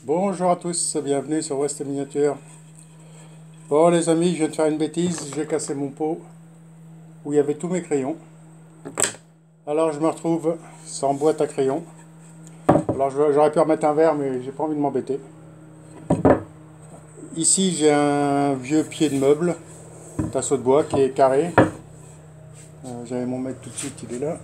Bonjour à tous, bienvenue sur West Miniature. Bon les amis, je viens de faire une bêtise, j'ai cassé mon pot où il y avait tous mes crayons. Alors je me retrouve sans boîte à crayons. Alors j'aurais pu remettre un verre mais j'ai pas envie de m'embêter. Ici j'ai un vieux pied de meuble, un tasseau de bois qui est carré. J'allais m'en mettre tout de suite, il est là.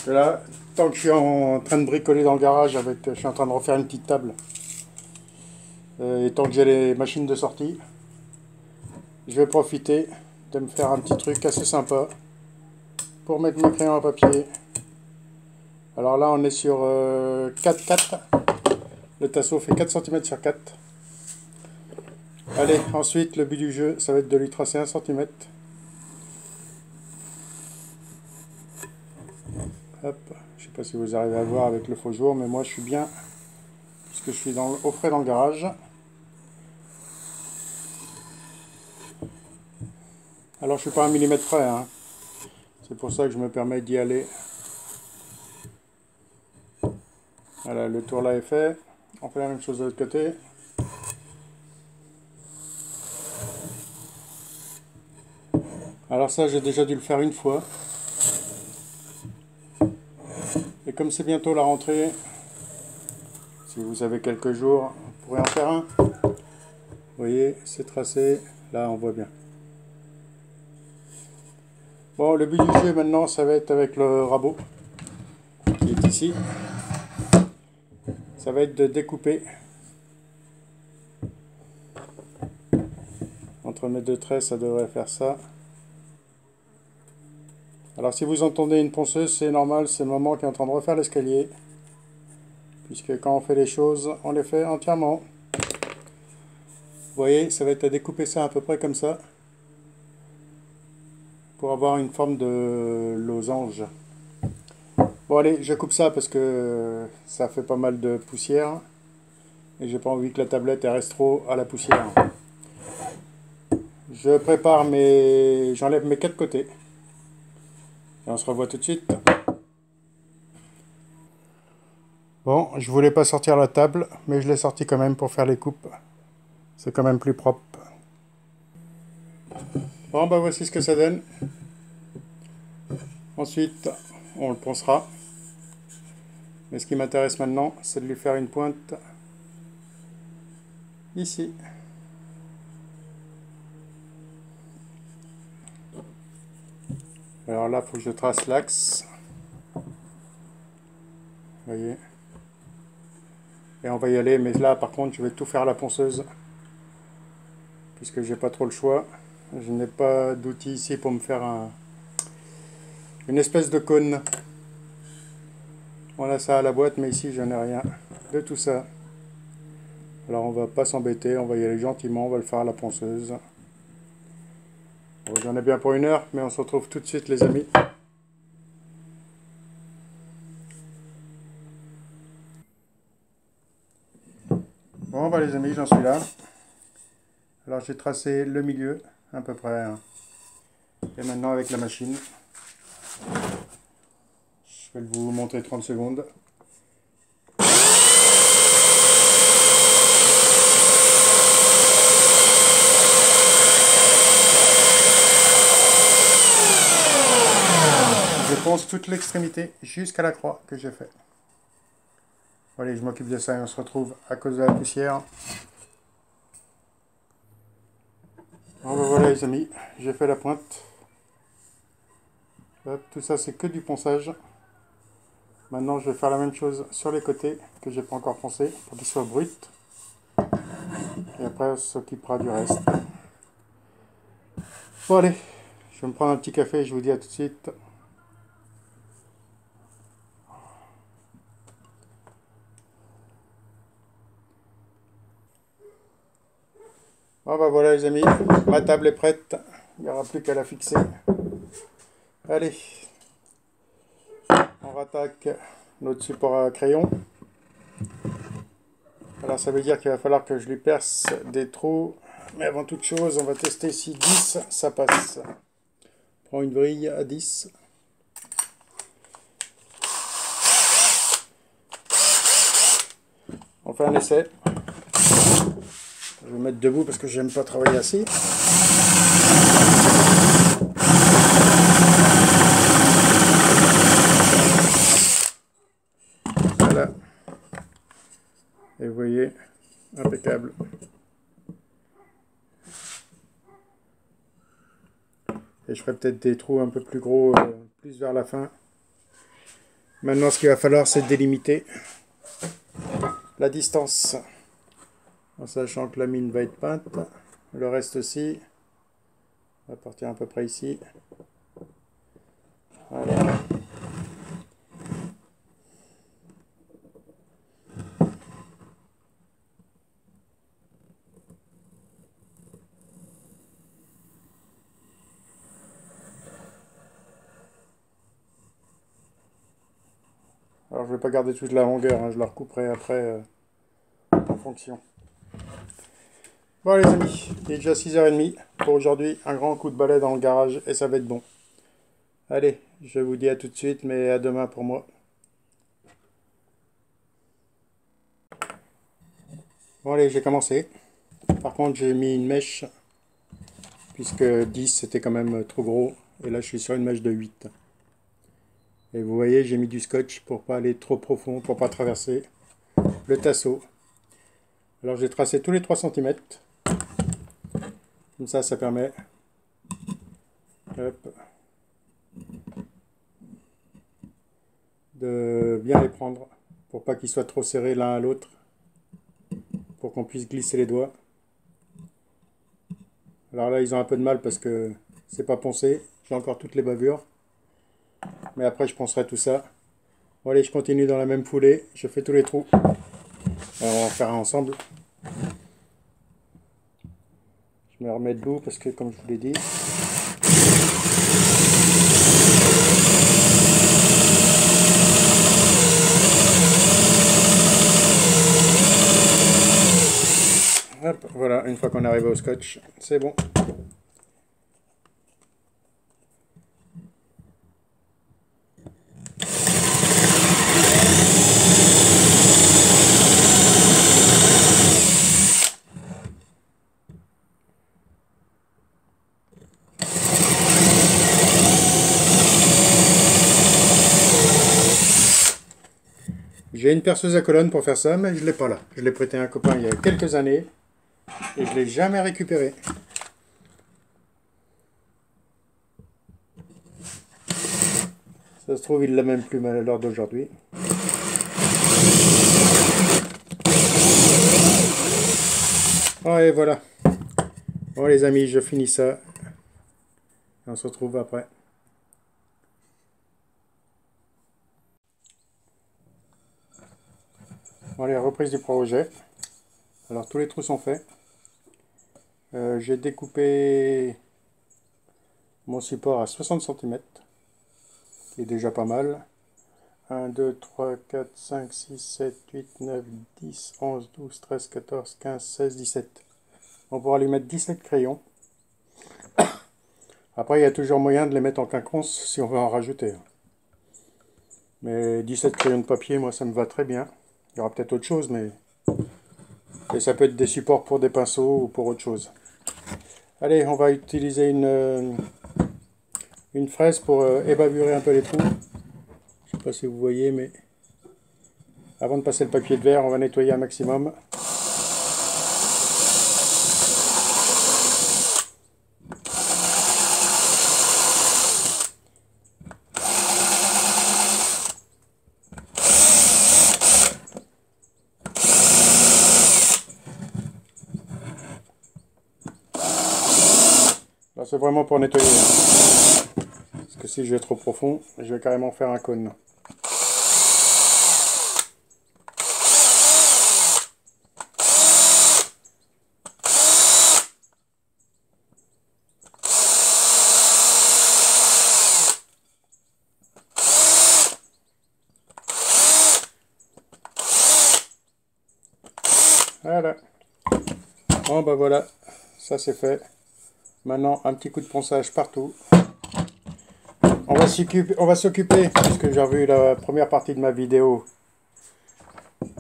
Et là, tant que je suis en train de bricoler dans le garage, je suis en train de refaire une petite table. Et tant que j'ai les machines de sortie, je vais profiter de me faire un petit truc assez sympa pour mettre mes crayons à papier. Alors là on est sur 4,4. Le tasseau fait 4 cm sur 4. Allez, ensuite le but du jeu ça va être de lui tracer 1 cm. Hop, je sais pas si vous arrivez à voir avec le faux jour, mais moi je suis bien puisque je suis au frais dans le garage. Alors je suis pas à 1 mm près, hein. C'est pour ça que je me permets d'y aller. Voilà, le tour là est fait. On fait la même chose de l'autre côté. Alors ça, j'ai déjà dû le faire une fois. Et comme c'est bientôt la rentrée, si vous avez quelques jours, vous pourrez en faire un. Vous voyez, c'est tracé. Là, on voit bien. Bon, le but du jeu maintenant, ça va être avec le rabot qui est ici. Ça va être de découper entre mes deux traits, ça devrait faire ça. Alors si vous entendez une ponceuse, c'est normal, c'est maman qui est en train de refaire l'escalier. Puisque quand on fait les choses, on les fait entièrement. Vous voyez, ça va être à découper ça à peu près comme ça. Pour avoir une forme de losange. Bon allez, je coupe ça parce que ça fait pas mal de poussière. Et j'ai pas envie que la tablette elle reste trop à la poussière. Je prépare j'enlève mes 4 côtés. Et on se revoit tout de suite. Bon, je voulais pas sortir la table, mais je l'ai sorti quand même pour faire les coupes. C'est quand même plus propre. Bon, bah voici ce que ça donne. Ensuite, on le poncera. Mais ce qui m'intéresse maintenant, c'est de lui faire une pointe ici. Alors là, il faut que je trace l'axe. Vous voyez. Et on va y aller, mais là, par contre, je vais tout faire à la ponceuse. Puisque j'ai pas trop le choix. Je n'ai pas d'outil ici pour me faire une espèce de cône. On a ça à la boîte, mais ici, je n'ai rien de tout ça. Alors, on va pas s'embêter, on va y aller gentiment, on va le faire à la ponceuse. Bon, j'en ai bien pour 1 heure, mais on se retrouve tout de suite, les amis. Bon, bah les amis, j'en suis là. Alors, j'ai tracé le milieu, à peu près. Hein. Et maintenant, avec la machine, je vais vous montrer 30 secondes. Je ponce toute l'extrémité jusqu'à la croix que j'ai fait. Allez, je m'occupe de ça et on se retrouve à cause de la poussière. Bon ben voilà les amis, j'ai fait la pointe. Hop, tout ça c'est que du ponçage. Maintenant je vais faire la même chose sur les côtés que j'ai pas encore poncé pour qu'ils soient bruts. Et après on s'occupera du reste. Bon allez, je vais me prendre un petit café et je vous dis à tout de suite. Bon ben voilà les amis, ma table est prête. Il n'y aura plus qu'à la fixer. Allez, on rattaque notre support à crayon. Alors ça veut dire qu'il va falloir que je lui perce des trous. Mais avant toute chose, on va tester si 10 ça passe. On prend une vrille à 10. On fait un essai. Je vais me mettre debout parce que j'aime pas travailler assis. Voilà. Et vous voyez, impeccable. Et je ferai peut-être des trous un peu plus gros, plus vers la fin. Maintenant, ce qu'il va falloir, c'est délimiter la distance. En sachant que la mine va être peinte. Le reste aussi. On va partir à peu près ici. Voilà. Alors je vais pas garder toute la longueur, hein, je la recouperai après en fonction. Bon les amis, il est déjà 6h30 pour aujourd'hui. Un grand coup de balai dans le garage et ça va être bon. Allez, je vous dis à tout de suite, mais à demain pour moi. Bon allez, j'ai commencé. Par contre j'ai mis une mèche, puisque 10 c'était quand même trop gros. Et là je suis sur une mèche de 8. Et vous voyez, j'ai mis du scotch pour pas aller trop profond, pour pas traverser le tasseau. Alors j'ai tracé tous les 3 cm. Comme ça, ça permet de bien les prendre pour pas qu'ils soient trop serrés l'un à l'autre, pour qu'on puisse glisser les doigts. Alors là, ils ont un peu de mal parce que c'est pas poncé. J'ai encore toutes les bavures. Mais après, je poncerai tout ça. Bon, allez, je continue dans la même foulée. Je fais tous les trous. Alors, on va en faire un ensemble. Je me remets debout parce que, comme je vous l'ai dit... Hop, voilà, une fois qu'on est arrivé au scotch, c'est bon. J'ai une perceuse à colonne pour faire ça, mais je ne l'ai pas là. Je l'ai prêté à un copain il y a quelques années et je ne l'ai jamais récupéré. Ça se trouve, il l'a même plus mal à l'heure d'aujourd'hui. Oh, et voilà. Bon les amis, je finis ça. Et on se retrouve après. Bon, allez, reprise du projet. Alors tous les trous sont faits. J'ai découpé mon support à 60 cm. Qui est déjà pas mal. 1, 2, 3, 4, 5, 6, 7, 8, 9, 10, 11, 12, 13, 14, 15, 16, 17. On pourra lui mettre 17 crayons. Après, il y a toujours moyen de les mettre en quinconce si on veut en rajouter. Mais 17 crayons de papier, moi, ça me va très bien. Il y aura peut-être autre chose, mais... Et ça peut être des supports pour des pinceaux ou pour autre chose. Allez, on va utiliser une fraise pour ébavurer un peu les trous. Je ne sais pas si vous voyez, mais... Avant de passer le papier de verre, on va nettoyer un maximum. Là, c'est vraiment pour nettoyer. Parce que si je vais trop profond, je vais carrément faire un cône. Voilà. Bon ben voilà, ça c'est fait. Maintenant un petit coup de ponçage partout. On va s'occuper, puisque j'ai revu la première partie de ma vidéo,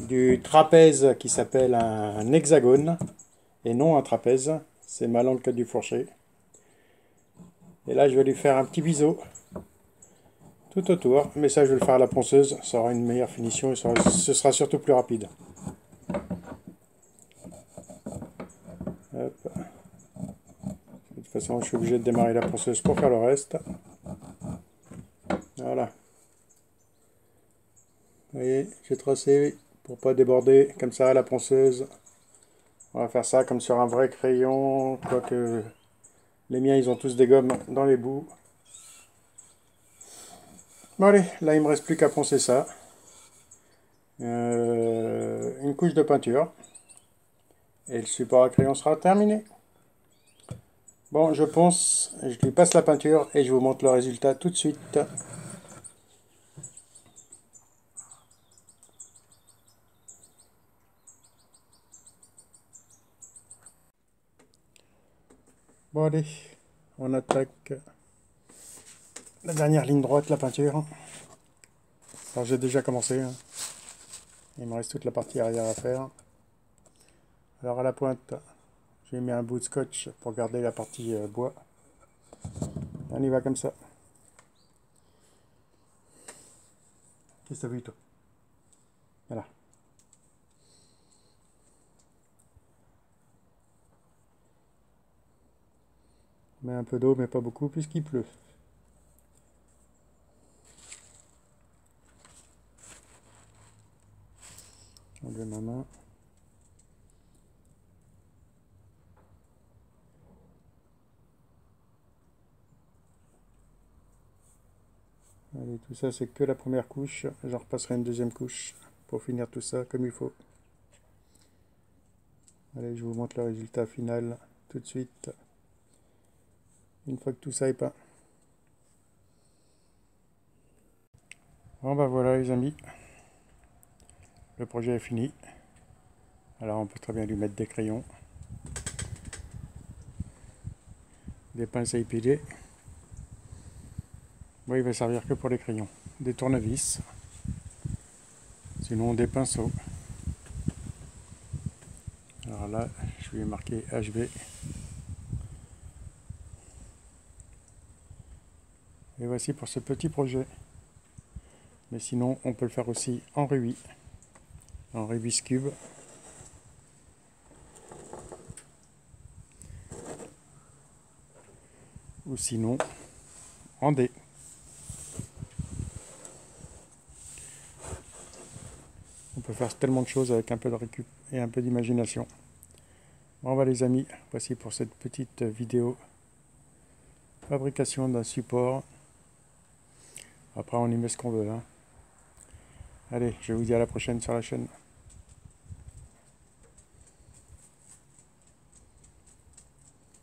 du trapèze qui s'appelle un hexagone et non un trapèze. C'est ma langue qui a du fourcher. Et là, je vais lui faire un petit biseau tout autour. Mais ça, je vais le faire à la ponceuse. Ça aura une meilleure finition et ce sera surtout plus rapide. Hop. De toute façon, je suis obligé de démarrer la ponceuse pour faire le reste. Voilà. Vous voyez, j'ai tracé pour pas déborder comme ça la ponceuse. On va faire ça comme sur un vrai crayon, quoique les miens ils ont tous des gommes dans les bouts. Bon allez, là il me reste plus qu'à poncer ça. Une couche de peinture. Et le support à crayon sera terminé. Bon, je ponce, je lui passe la peinture et je vous montre le résultat tout de suite. Bon allez, on attaque la dernière ligne droite, la peinture. Alors j'ai déjà commencé, hein. Il me reste toute la partie arrière à faire. Alors à la pointe, j'ai mis un bout de scotch pour garder la partie bois. On y va comme ça. Qu'est-ce que t'as vu toi? Voilà. On met un peu d'eau mais pas beaucoup puisqu'il pleut. Enlever ma main. Allez, tout ça c'est que la première couche. J'en repasserai une deuxième couche pour finir tout ça comme il faut. Allez, je vous montre le résultat final tout de suite. Une fois que tout ça est peint. Bon bah voilà les amis. Le projet est fini. Alors on peut très bien lui mettre des crayons. Des pinces à épiler. Bon, il va servir que pour les crayons. Des tournevis. Sinon des pinceaux. Alors là, je vais marquer HB. Et voici pour ce petit projet. Mais sinon, on peut le faire aussi en Rubis. En Rubis Cube. Ou sinon, en D. On peut faire tellement de choses avec un peu de récup et un peu d'imagination. Bon bah les amis, voici pour cette petite vidéo fabrication d'un support. Après on y met ce qu'on veut, hein. Allez, je vous dis à la prochaine sur la chaîne.